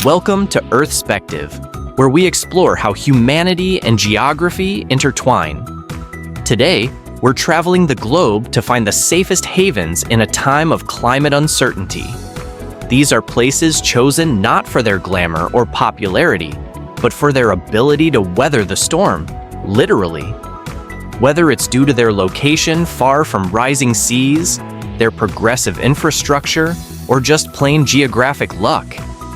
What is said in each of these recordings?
Welcome to Earthspective, where we explore how humanity and geography intertwine. Today, we're traveling the globe to find the safest havens in a time of climate uncertainty. These are places chosen not for their glamour or popularity, but for their ability to weather the storm, literally. Whether it's due to their location far from rising seas, their progressive infrastructure, or just plain geographic luck,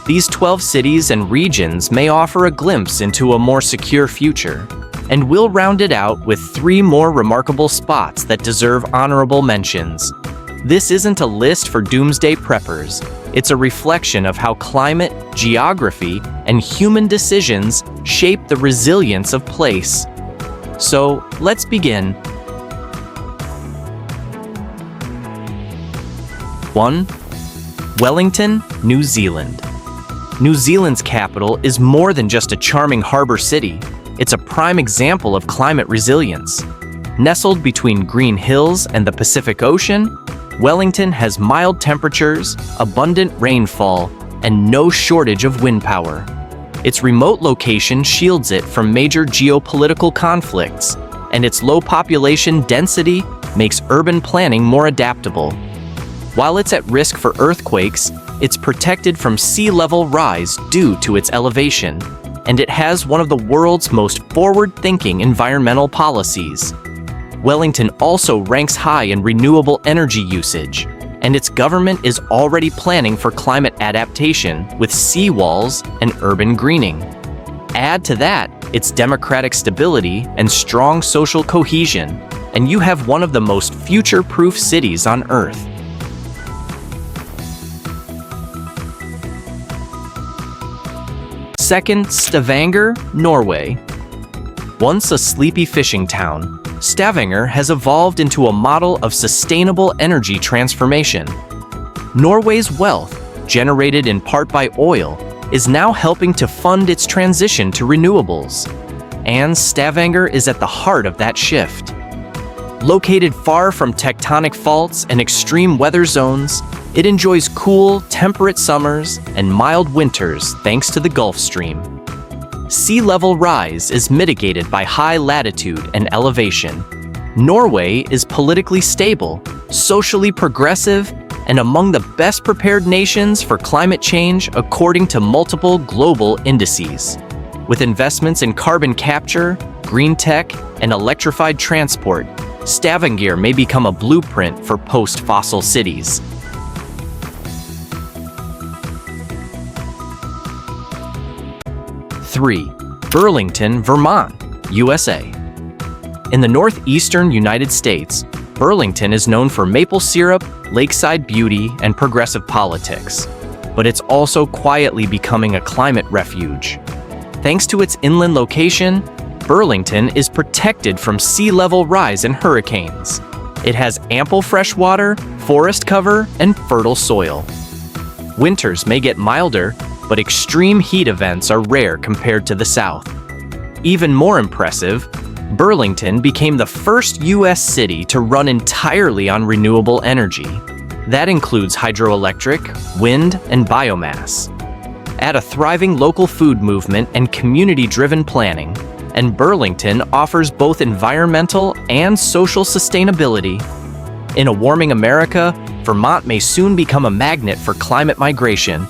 these 12 cities and regions may offer a glimpse into a more secure future. And we'll round it out with 3 more remarkable spots that deserve honorable mentions. This isn't a list for doomsday preppers. It's a reflection of how climate, geography, and human decisions shape the resilience of place. So, let's begin. 1. Wellington, New Zealand. New Zealand's capital is more than just a charming harbor city. It's a prime example of climate resilience. Nestled between green hills and the Pacific Ocean, Wellington has mild temperatures, abundant rainfall, and no shortage of wind power. Its remote location shields it from major geopolitical conflicts, and its low population density makes urban planning more adaptable. While it's at risk for earthquakes, it's protected from sea level rise due to its elevation, and it has one of the world's most forward-thinking environmental policies. Wellington also ranks high in renewable energy usage, and its government is already planning for climate adaptation with seawalls and urban greening. Add to that its democratic stability and strong social cohesion, and you have one of the most future-proof cities on Earth. 2nd, Stavanger, Norway. Once a sleepy fishing town, Stavanger has evolved into a model of sustainable energy transformation. Norway's wealth, generated in part by oil, is now helping to fund its transition to renewables. And Stavanger is at the heart of that shift. Located far from tectonic faults and extreme weather zones, it enjoys cool, temperate summers and mild winters thanks to the Gulf Stream. Sea level rise is mitigated by high latitude and elevation. Norway is politically stable, socially progressive, and among the best prepared nations for climate change according to multiple global indices. With investments in carbon capture, green tech, and electrified transport, Stavanger may become a blueprint for post-fossil cities. 3. Burlington, Vermont, USA. In the northeastern United States, Burlington is known for maple syrup, lakeside beauty, and progressive politics. But it's also quietly becoming a climate refuge. Thanks to its inland location, Burlington is protected from sea level rise and hurricanes. It has ample fresh water, forest cover, and fertile soil. Winters may get milder, but extreme heat events are rare compared to the south. Even more impressive, Burlington became the first U.S. city to run entirely on renewable energy. That includes hydroelectric, wind, and biomass. Add a thriving local food movement and community-driven planning, and Burlington offers both environmental and social sustainability. In a warming America, Vermont may soon become a magnet for climate migration.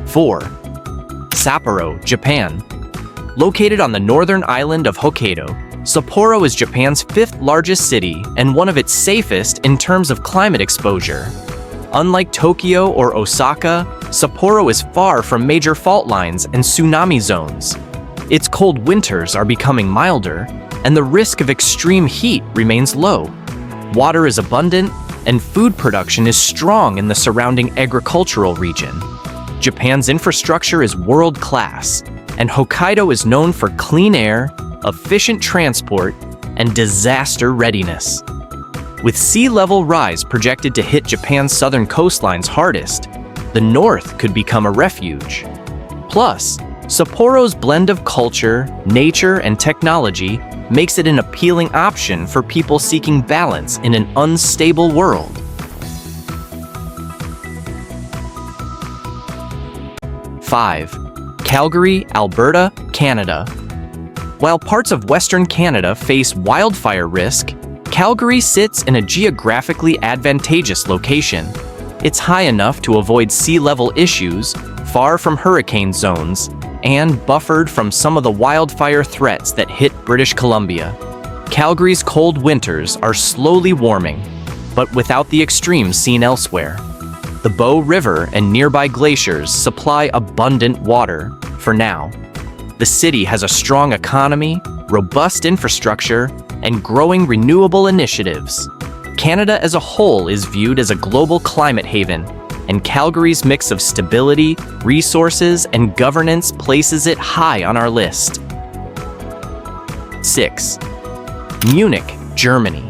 4. Sapporo, Japan. Located on the northern island of Hokkaido, Sapporo is Japan's 5th largest city and one of its safest in terms of climate exposure. Unlike Tokyo or Osaka, Sapporo is far from major fault lines and tsunami zones. Its cold winters are becoming milder, and the risk of extreme heat remains low. Water is abundant, and food production is strong in the surrounding agricultural region. Japan's infrastructure is world-class, and Hokkaido is known for clean air, efficient transport, and disaster readiness. With sea level rise projected to hit Japan's southern coastlines hardest, the north could become a refuge. Plus, Sapporo's blend of culture, nature, and technology makes it an appealing option for people seeking balance in an unstable world. 5. Calgary, Alberta, Canada. While parts of Western Canada face wildfire risk, Calgary sits in a geographically advantageous location. It's high enough to avoid sea level issues, far from hurricane zones, and buffered from some of the wildfire threats that hit British Columbia. Calgary's cold winters are slowly warming, but without the extremes seen elsewhere. The Bow River and nearby glaciers supply abundant water, for now. The city has a strong economy, robust infrastructure, and growing renewable initiatives. Canada as a whole is viewed as a global climate haven, and Calgary's mix of stability, resources, and governance places it high on our list. 6. Munich, Germany.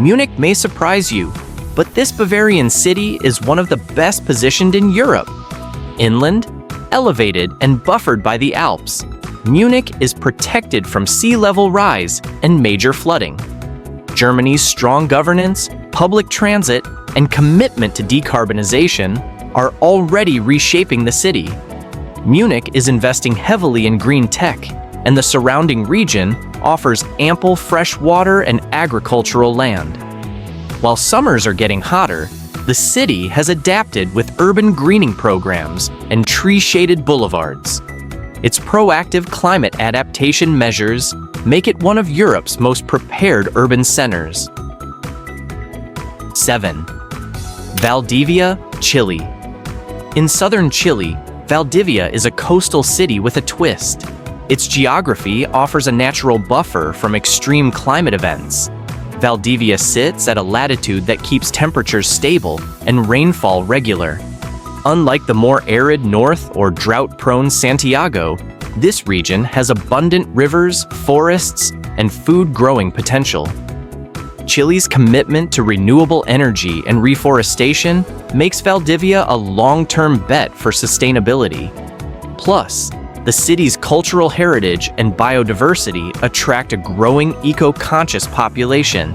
Munich may surprise you, but this Bavarian city is one of the best positioned in Europe. Inland, elevated, and buffered by the Alps, Munich is protected from sea level rise and major flooding. Germany's strong governance, public transit, and commitment to decarbonization are already reshaping the city. Munich is investing heavily in green tech, and the surrounding region offers ample fresh water and agricultural land. While summers are getting hotter, the city has adapted with urban greening programs and tree-shaded boulevards. Its proactive climate adaptation measures make it one of Europe's most prepared urban centers. 7. Valdivia, Chile. In southern Chile, Valdivia is a coastal city with a twist. Its geography offers a natural buffer from extreme climate events. Valdivia sits at a latitude that keeps temperatures stable and rainfall regular. Unlike the more arid north or drought-prone Santiago, this region has abundant rivers, forests, and food-growing potential. Chile's commitment to renewable energy and reforestation makes Valdivia a long-term bet for sustainability. Plus, the city's cultural heritage and biodiversity attract a growing eco-conscious population.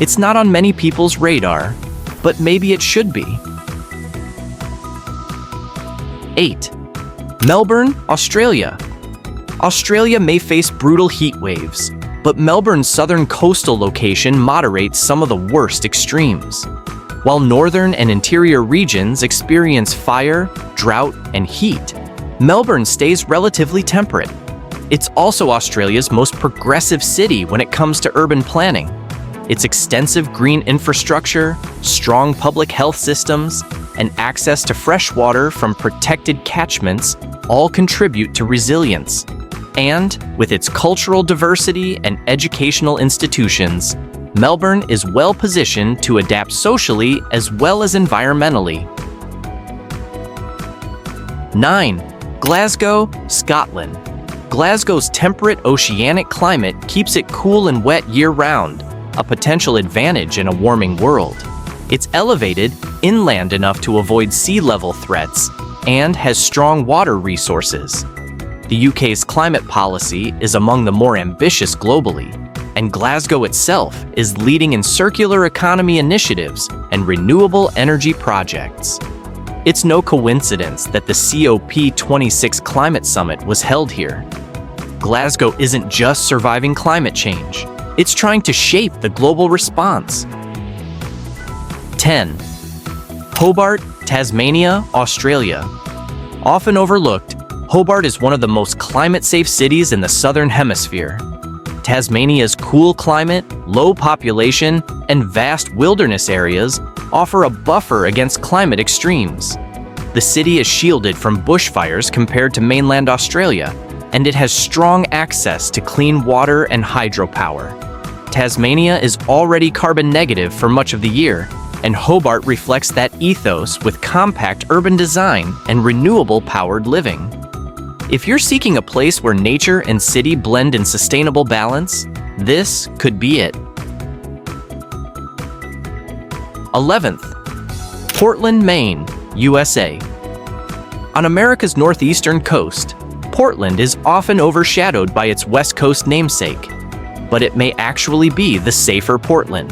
It's not on many people's radar, but maybe it should be. 8. Melbourne, Australia. Australia may face brutal heat waves, but Melbourne's southern coastal location moderates some of the worst extremes. While northern and interior regions experience fire, drought, and heat, Melbourne stays relatively temperate. It's also Australia's most progressive city when it comes to urban planning. Its extensive green infrastructure, strong public health systems, and access to fresh water from protected catchments all contribute to resilience. And with its cultural diversity and educational institutions, Melbourne is well positioned to adapt socially as well as environmentally. 9. Glasgow, Scotland. Glasgow's temperate oceanic climate keeps it cool and wet year-round, a potential advantage in a warming world. It's elevated inland enough to avoid sea level threats and has strong water resources. The UK's climate policy is among the more ambitious globally, and Glasgow itself is leading in circular economy initiatives and renewable energy projects. It's no coincidence that the COP26 Climate Summit was held here. Glasgow isn't just surviving climate change, it's trying to shape the global response. 10. Hobart, Tasmania, Australia. Often overlooked, Hobart is one of the most climate-safe cities in the Southern Hemisphere. Tasmania's cool climate, low population, and vast wilderness areas offer a buffer against climate extremes. The city is shielded from bushfires compared to mainland Australia, and it has strong access to clean water and hydropower. Tasmania is already carbon negative for much of the year, and Hobart reflects that ethos with compact urban design and renewable powered living. If you're seeking a place where nature and city blend in sustainable balance, this could be it. 11th, Portland, Maine, USA. On America's northeastern coast, Portland is often overshadowed by its West Coast namesake, but it may actually be the safer Portland.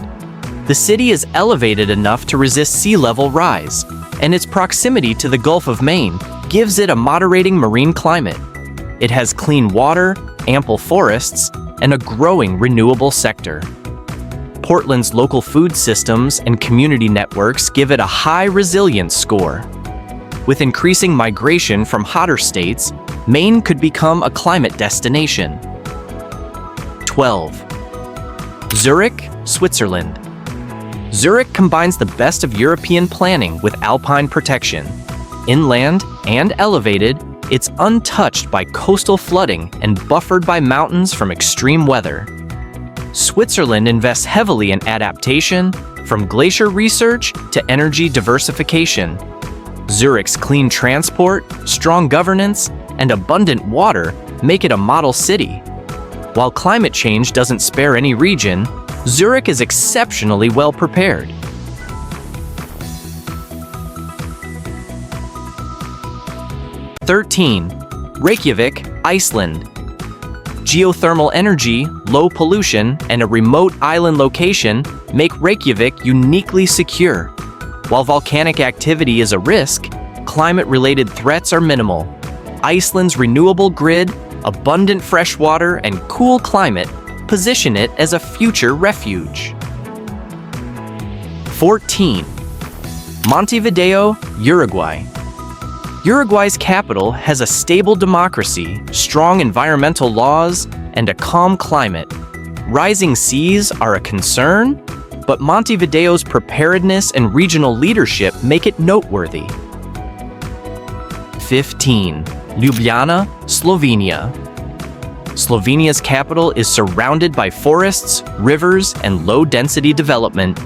The city is elevated enough to resist sea level rise, and its proximity to the Gulf of Maine gives it a moderating marine climate. It has clean water, ample forests, and a growing renewable sector. Portland's local food systems and community networks give it a high resilience score. With increasing migration from hotter states, Maine could become a climate destination. 12. Zurich, Switzerland. Zurich combines the best of European planning with alpine protection. Inland and elevated, it's untouched by coastal flooding and buffered by mountains from extreme weather. Switzerland invests heavily in adaptation, from glacier research to energy diversification. Zurich's clean transport, strong governance, and abundant water make it a model city. While climate change doesn't spare any region, Zurich is exceptionally well prepared. 13. Reykjavik, Iceland. Geothermal energy, low pollution, and a remote island location make Reykjavik uniquely secure. While volcanic activity is a risk, climate-related threats are minimal. Iceland's renewable grid, abundant fresh water, and cool climate position it as a future refuge. 14. Montevideo, Uruguay. Uruguay's capital has a stable democracy, strong environmental laws, and a calm climate. Rising seas are a concern, but Montevideo's preparedness and regional leadership make it noteworthy. 15. Ljubljana, Slovenia. Slovenia's capital is surrounded by forests, rivers, and low-density development.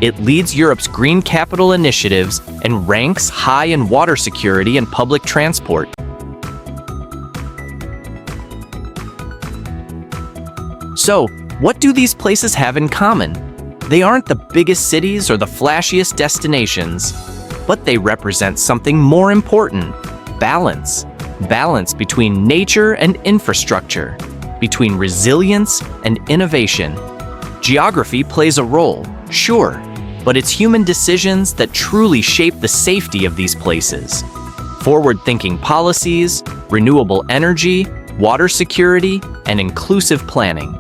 It leads Europe's Green Capital initiatives and ranks high in water security and public transport. So, what do these places have in common? They aren't the biggest cities or the flashiest destinations, but they represent something more important: balance. Balance between nature and infrastructure, between resilience and innovation. Geography plays a role, sure, but it's human decisions that truly shape the safety of these places. Forward-thinking policies, renewable energy, water security, and inclusive planning.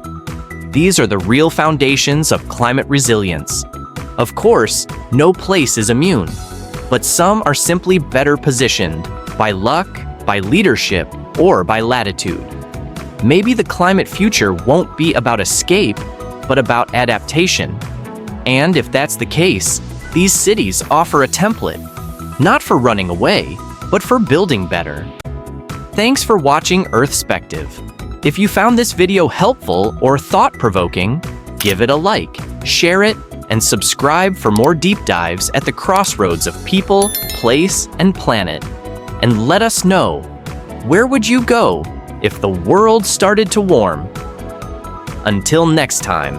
These are the real foundations of climate resilience. Of course, no place is immune, but some are simply better positioned by luck, by leadership, or by latitude. Maybe the climate future won't be about escape, but about adaptation. And if that's the case, these cities offer a template, not for running away, but for building better. Thanks for watching Earthspective. If you found this video helpful or thought-provoking, give it a like, share it, and subscribe for more deep dives at the crossroads of people, place, and planet. And let us know, where would you go if the world started to warm? Until next time.